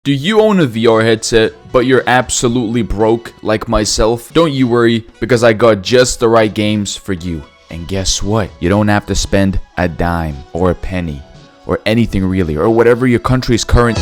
Do you own a VR headset, but you're absolutely broke like myself? Don't you worry, because I got just the right games for you. And guess what? You don't have to spend a dime or a penny or anything really, or whatever your country's current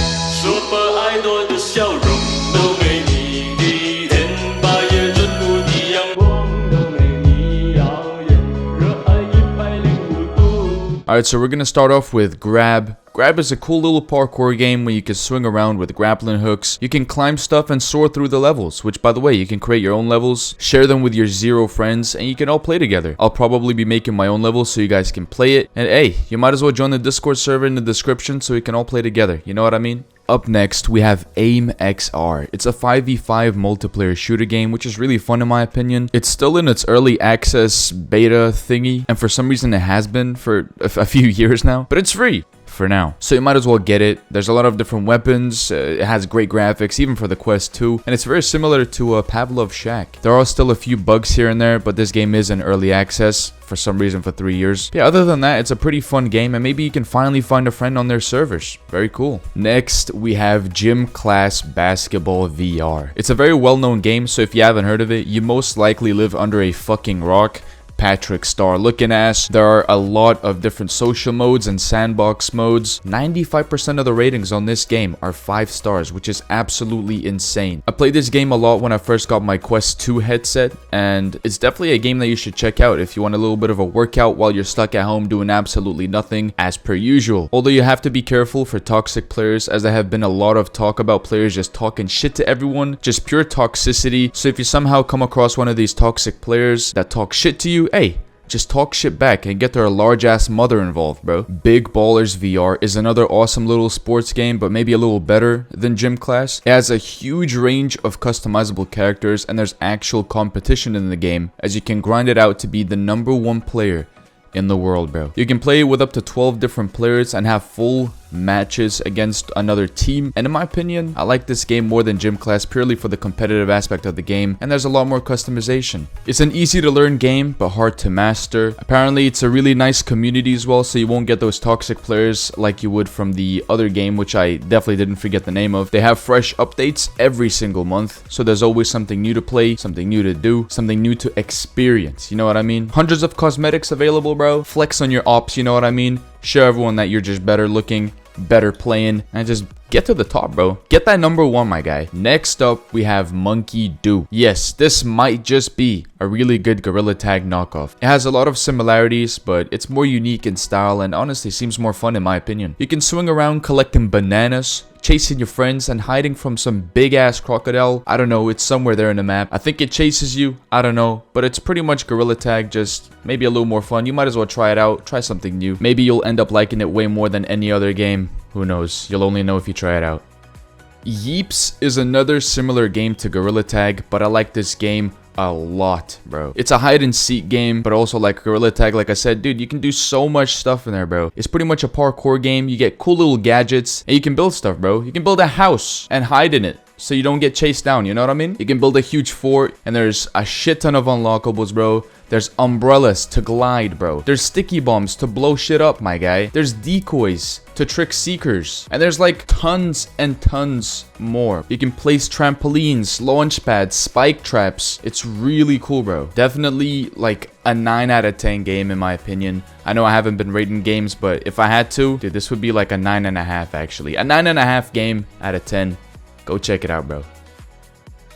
Alright, so we're gonna start off with Grab. Grab is a cool little parkour game where you can swing around with grappling hooks. You can climb stuff and soar through the levels, which by the way, you can create your own levels, share them with your 0 friends, and you can all play together. I'll probably be making my own levels so you guys can play it. And hey, you might as well join the Discord server in the description so we can all play together. You know what I mean? Up next, we have AXR. It's a 5v5 multiplayer shooter game, which is really fun in my opinion. It's still in its early access beta thingy, and for some reason it has been for a few years now, but it's free for now, so you might as well get it. There's a lot of different weapons, it has great graphics even for the Quest 2, and it's very similar to Pavlov Shack. There are still a few bugs here and there, but this game is in early access for some reason for 3 years. Yeah, other than that, it's a pretty fun game, and maybe you can finally find a friend on their servers. Very cool. Next, we have Gym Class Basketball VR. It's a very well-known game, so if you haven't heard of it, you most likely live under a fucking rock. Patrick Star looking ass. There are a lot of different social modes and sandbox modes. 95% of the ratings on this game are 5 stars, which is absolutely insane. I played this game a lot when I first got my Quest 2 headset, and it's definitely a game that you should check out if you want a little bit of a workout while you're stuck at home doing absolutely nothing, as per usual. Although you have to be careful for toxic players, as there have been a lot of talk about players just talking shit to everyone, just pure toxicity. So if you somehow come across one of these toxic players that talk shit to you, hey, just talk shit back and get their large ass mother involved, bro. Big Ballers VR is another awesome little sports game, but maybe a little better than Gym Class. It has a huge range of customizable characters, and there's actual competition in the game, as you can grind it out to be the #1 player in the world, bro. You can play with up to 12 different players and have full matches against another team, and in my opinion, I like this game more than Gym Class purely for the competitive aspect of the game, and there's a lot more customization. It's an easy to learn game, but hard to master. Apparently, it's a really nice community as well, so you won't get those toxic players like you would from the other game, which I definitely didn't forget the name of. They have fresh updates every single month, so there's always something new to play, something new to do, something new to experience, you know what I mean? Hundreds of cosmetics available, bro. Flex on your ops, you know what I mean? Show everyone that you're just better looking, better playing, and just get to the top, bro. Get that #1, my guy. Next up, we have Monkey Do. Yes, this might just be a really good Gorilla Tag knockoff. It has a lot of similarities, but it's more unique in style and honestly seems more fun in my opinion. You can swing around collecting bananas, chasing your friends, and hiding from some big ass crocodile. I don't know, it's somewhere there in the map. I think it chases you, I don't know, but it's pretty much Gorilla Tag, just maybe a little more fun. You might as well try it out, try something new. Maybe you'll end up liking it way more than any other game. Who knows? You'll only know if you try it out. Yeeps is another similar game to Gorilla Tag, but I like this game a lot, bro. It's a hide and seek game, but also like Gorilla Tag, like I said, dude, you can do so much stuff in there, bro. It's pretty much a parkour game. You get cool little gadgets and you can build stuff, bro. You can build a house and hide in it so you don't get chased down, you know what I mean? You can build a huge fort, and there's a shit ton of unlockables, bro. There's umbrellas to glide, bro. There's sticky bombs to blow shit up, my guy. There's decoys to trick seekers. And there's like tons and tons more. You can place trampolines, launch pads, spike traps. It's really cool, bro. Definitely like a 9 out of 10 game in my opinion. I know I haven't been rating games, but if I had to, dude, this would be like a 9.5 actually. A 9.5 game out of 10. Go check it out, bro.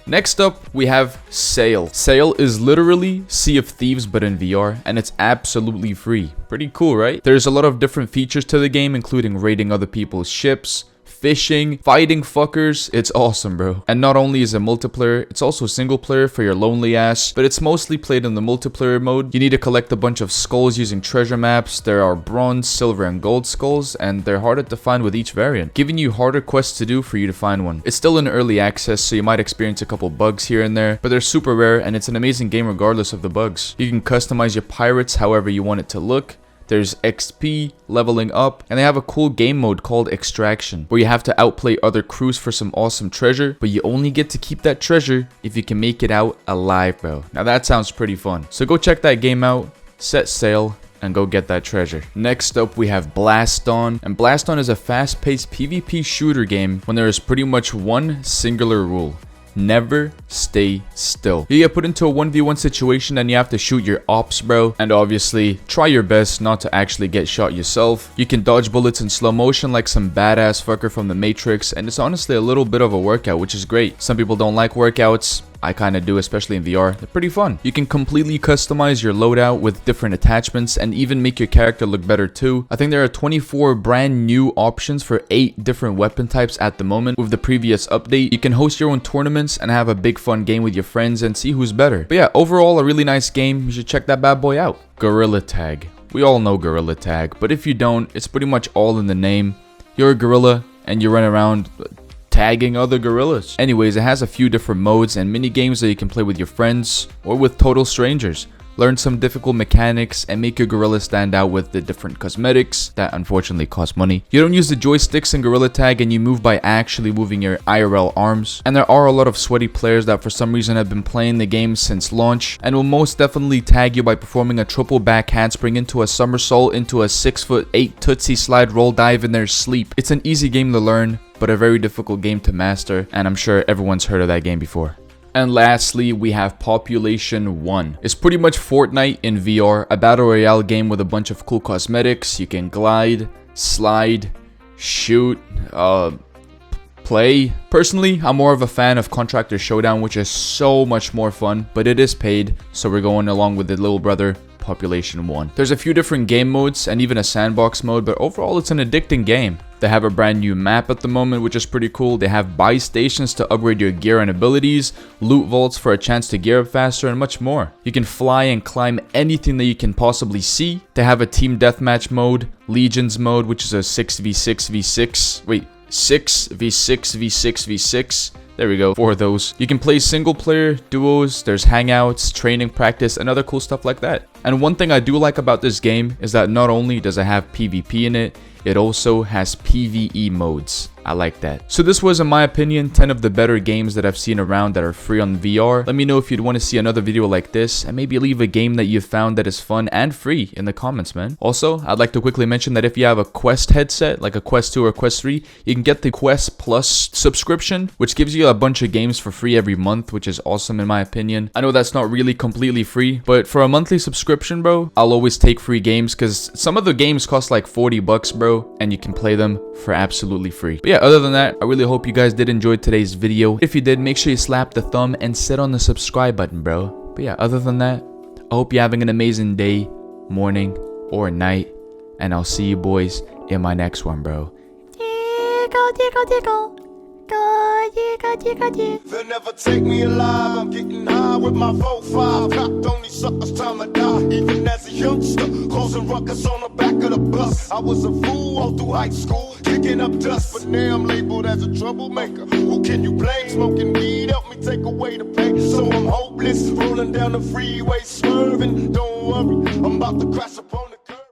Next up, we have Sail. Sail is literally Sea of Thieves but in VR, and it's absolutely free. Pretty cool, right? There's a lot of different features to the game, including raiding other people's ships, fishing, fighting fuckers. It's awesome, bro. And not only is it multiplayer, it's also single player for your lonely ass, but it's mostly played in the multiplayer mode. You need to collect a bunch of skulls using treasure maps. There are bronze, silver, and gold skulls, and they're harder to find with each variant, giving you harder quests to do for you to find one. It's still in early access, so you might experience a couple bugs here and there, but they're super rare, and it's an amazing game regardless of the bugs. You can customize your pirates however you want it to look. There's XP, leveling up, and they have a cool game mode called Extraction, where you have to outplay other crews for some awesome treasure, but you only get to keep that treasure if you can make it out alive, bro. Now that sounds pretty fun. So go check that game out, set sail, and go get that treasure. Next up, we have Blaston. And Blaston is a fast-paced PvP shooter game when there is pretty much one singular rule. Never stay still. You get put into a 1v1 situation and you have to shoot your ops, bro. And obviously, try your best not to actually get shot yourself. You can dodge bullets in slow motion like some badass fucker from the Matrix. And it's honestly a little bit of a workout, which is great. Some people don't like workouts. I kind of do, especially in VR. They're pretty fun. You can completely customize your loadout with different attachments and even make your character look better too. I think there are 24 brand new options for 8 different weapon types at the moment. With the previous update, you can host your own tournaments and have a big fun game with your friends and see who's better. But yeah, overall a really nice game. You should check that bad boy out. Gorilla Tag. We all know Gorilla Tag, but if you don't, it's pretty much all in the name. You're a gorilla and you run around tagging other gorillas. Anyways, it has a few different modes and mini games that you can play with your friends or with total strangers. Learn some difficult mechanics and make your gorilla stand out with the different cosmetics that unfortunately cost money. You don't use the joysticks in Gorilla Tag and you move by actually moving your IRL arms. And there are a lot of sweaty players that for some reason have been playing the game since launch and will most definitely tag you by performing a triple back handspring into a somersault into a 6'8" Tootsie Slide roll dive in their sleep. It's an easy game to learn, but a very difficult game to master, and I'm sure everyone's heard of that game before. And lastly, we have Population 1. It's pretty much Fortnite in VR, a battle royale game with a bunch of cool cosmetics. You can glide, slide, shoot, play. Personally, I'm more of a fan of Contractor Showdown, which is so much more fun, but it is paid, so we're going along with the little brother, Population 1. There's a few different game modes and even a sandbox mode, but overall it's an addicting game. They have a brand new map at the moment, which is pretty cool. They have buy stations to upgrade your gear and abilities, loot vaults for a chance to gear up faster, and much more. You can fly and climb anything that you can possibly see. They have a team deathmatch mode, Legions mode, which is a 6v6v6. Wait, 6v6v6v6. There we go, 4 of those. You can play single player, duos, there's hangouts, training, practice, and other cool stuff like that. And one thing I do like about this game is that not only does it have PvP in it, it also has PvE modes. I like that. So this was, in my opinion, 10 of the better games that I've seen around that are free on VR. Let me know if you'd want to see another video like this, and maybe leave a game that you've found that is fun and free in the comments, man. Also, I'd like to quickly mention that if you have a Quest headset, like a Quest 2 or Quest 3, you can get the Quest Plus subscription, which gives you a bunch of games for free every month, which is awesome in my opinion. I know that's not really completely free, but for a monthly subscription, bro, I'll always take free games because some of the games cost like 40 bucks, bro, and you can play them for absolutely free. But yeah, other than that, I really hope you guys did enjoy today's video. If you did, make sure you slap the thumb and sit on the subscribe button, bro. But yeah, other than that, I hope you're having an amazing day, morning, or night, and I'll see you boys in my next one, bro. Tickle, tickle, tickle. They'll never take me alive. I'm getting high with my 4-5. Cocked on these suckers, time to die. Even as a youngster, causing ruckus on the back of the bus. I was a fool all through high school, kicking up dust, but now I'm labeled as a troublemaker. Who can you blame? Smoking weed help me take away the pain, so I'm hopeless. Rolling down the freeway, swerving. Don't worry, I'm about to crash upon